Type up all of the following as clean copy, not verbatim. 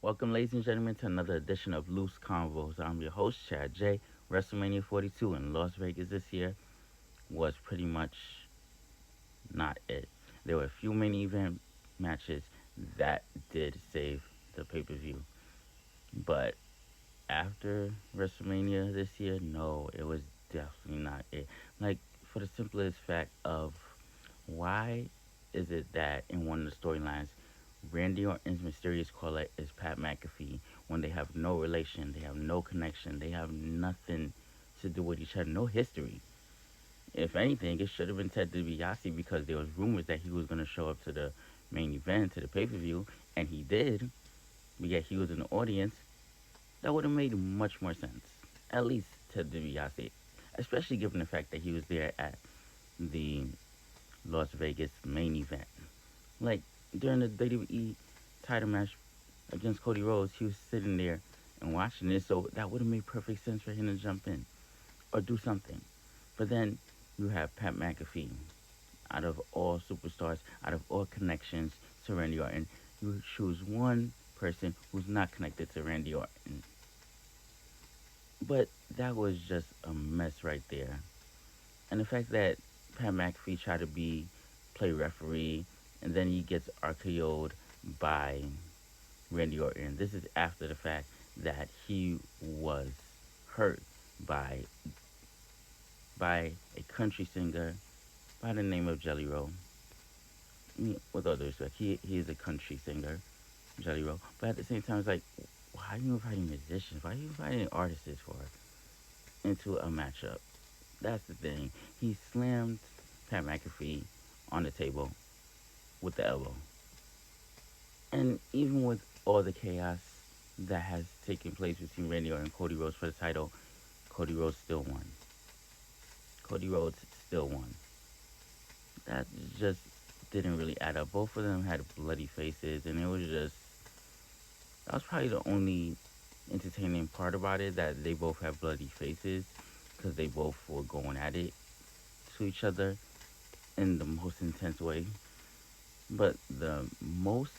Welcome, ladies and gentlemen, to another edition of Loose Convos. I'm your host, Chad J. WrestleMania 42 in Las Vegas this year was pretty much not it. There were a few main event matches that did save the pay per view, but after WrestleMania this year, no, it was definitely not it. Like, for the simplest fact of why is it that in one of the storylines, Randy Orton's mysterious caller is Pat McAfee when they have no relation, they have no connection, they have nothing to do with each other, no history. If anything, it should have been Ted DiBiase because there was rumors that he was going to show up to the main event, to the pay-per-view, and he did, but yet he was in the audience. That would have made much more sense. At least Ted DiBiase, especially given the fact that he was there at the Las Vegas main event. Like, during the WWE title match against Cody Rhodes, he was sitting there and watching it, so that would have made perfect sense for him to jump in or do something. But then you have Pat McAfee, out of all superstars, out of all connections to Randy Orton, you choose one person who's not connected to Randy Orton. But that was just a mess right there. And the fact that Pat McAfee tried to play referee, and then he gets RKO'd by Randy Orton. This is after the fact that he was hurt by a country singer by the name of Jelly Roll. With all due respect, he is a country singer, Jelly Roll. But at the same time, it's like, why are you inviting musicians? Why are you inviting artists for into a matchup? That's the thing. He slammed Pat McAfee on the table with the elbow. And even with all the chaos that has taken place between Randy Orton and Cody Rhodes for the title, Cody Rhodes still won. Cody Rhodes still won. That just didn't really add up. Both of them had bloody faces, and it was just, that was probably the only entertaining part about it, that they both have bloody faces because they both were going at it to each other in the most intense way. But the most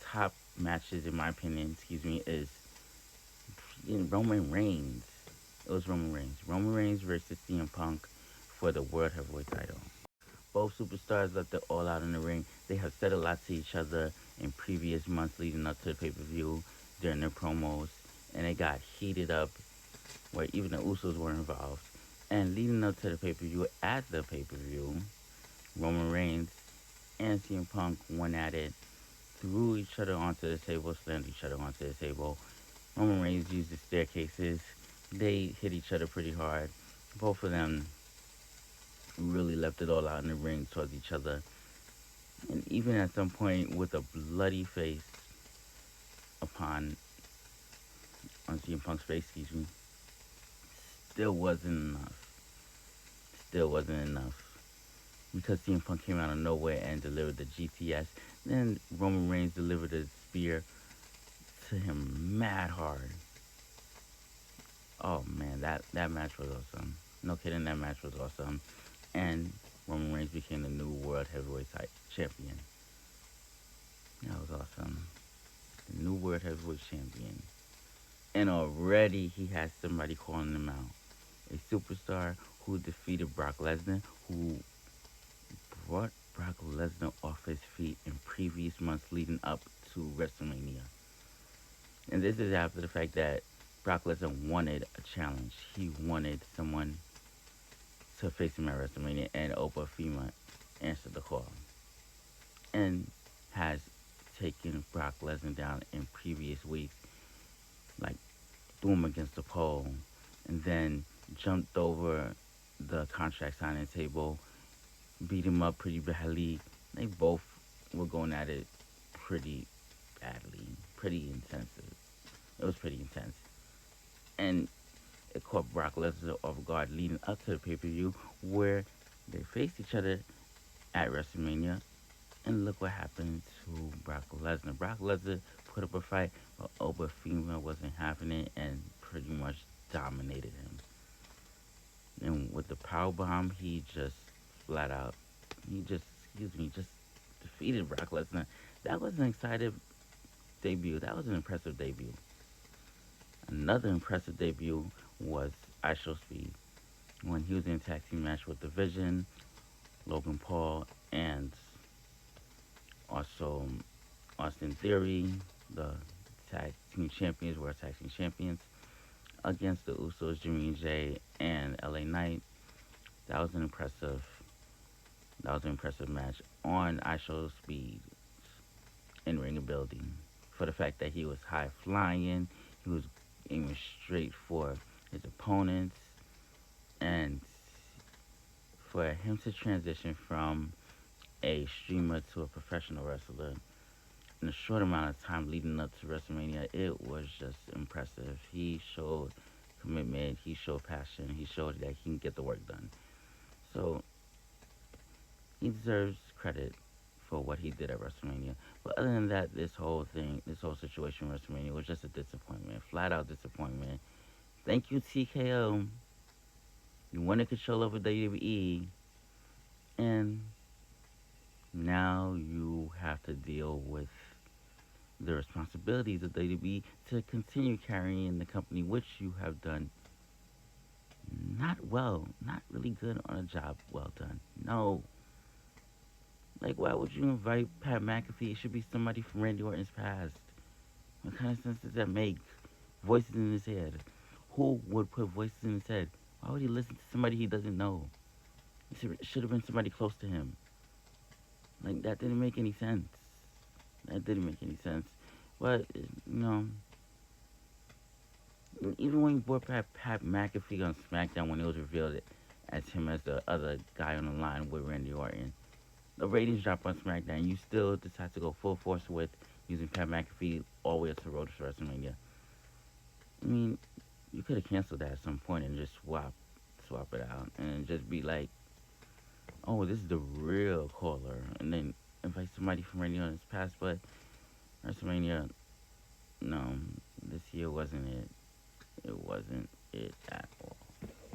top matches, in my opinion, is in Roman Reigns. It was Roman Reigns. Roman Reigns versus CM Punk for the World Heavyweight title. Both superstars left it all out in the ring. They have said a lot to each other in previous months leading up to the pay-per-view during their promos. And it got heated up where even the Usos were involved. And leading up to the pay-per-view, at the pay-per-view, Roman Reigns and CM Punk went at it, threw each other onto the table, slammed each other onto the table. Roman Reigns used the staircases. They hit each other pretty hard. Both of them really left it all out in the ring towards each other. And even at some point with a bloody face upon on CM Punk's face, excuse me, still wasn't enough. Still wasn't enough. Because CM Punk came out of nowhere and delivered the GTS. Then Roman Reigns delivered a spear to him mad hard. Oh man, that match was awesome. No kidding, that match was awesome. And Roman Reigns became the new World Heavyweight Champion. That was awesome. The new World Heavyweight Champion. And already he has somebody calling him out. A superstar who defeated Brock Lesnar, who brought Brock Lesnar off his feet in previous months leading up to WrestleMania. And this is after the fact that Brock Lesnar wanted a challenge. He wanted someone to face him at WrestleMania, and Opa Fema answered the call. And has taken Brock Lesnar down in previous weeks, like threw him against the pole, and then jumped over the contract signing table, beat him up pretty badly. They both were going at it pretty badly, pretty intensive. It was pretty intense. And it caught Brock Lesnar off guard leading up to the pay-per-view where they faced each other at WrestleMania. And look what happened to Brock Lesnar. Brock Lesnar put up a fight, but Oba Fema wasn't having it and pretty much dominated him. And with the power bomb, he just flat out, just defeated Brock Lesnar. That was an exciting debut. That was an impressive debut. Another impressive debut was ISO Speed when he was in a tag team match with the Vision, Logan Paul, and also Austin Theory, the tag team champions, world tag team champions, against the Usos, Jimmy and Jay, and LA Knight. That was an impressive. That was an impressive match on ISO Speed in ring ability for the fact that he was high flying, he was aiming straight for his opponents, and for him to transition from a streamer to a professional wrestler in a short amount of time leading up to WrestleMania, it was just impressive. He showed commitment, he showed passion, he showed that he can get the work done. So he deserves credit for what he did at WrestleMania. But other than that, this whole thing, this whole situation with WrestleMania was just a disappointment, flat out disappointment. Thank you, TKO. You wanted control over WWE, and now you have to deal with the responsibilities of WWE to continue carrying the company, which you have done not well, not really good on a job well done. No. Like, why would you invite Pat McAfee? It should be somebody from Randy Orton's past. What kind of sense does that make? Voices in his head. Who would put voices in his head? Why would he listen to somebody he doesn't know? It should have been somebody close to him. Like, that didn't make any sense. That didn't make any sense. But, even when you brought Pat McAfee on SmackDown when it was revealed as him as the other guy on the line with Randy Orton, the ratings dropped on SmackDown. You still decide to go full force with using Pat McAfee all the way up to Road to WrestleMania. I mean, you could have canceled that at some point and just swap it out, and just be like, oh, this is the real caller, and then invite somebody from Randy Orton's past. But WrestleMania, no, this year wasn't it. It wasn't it at all.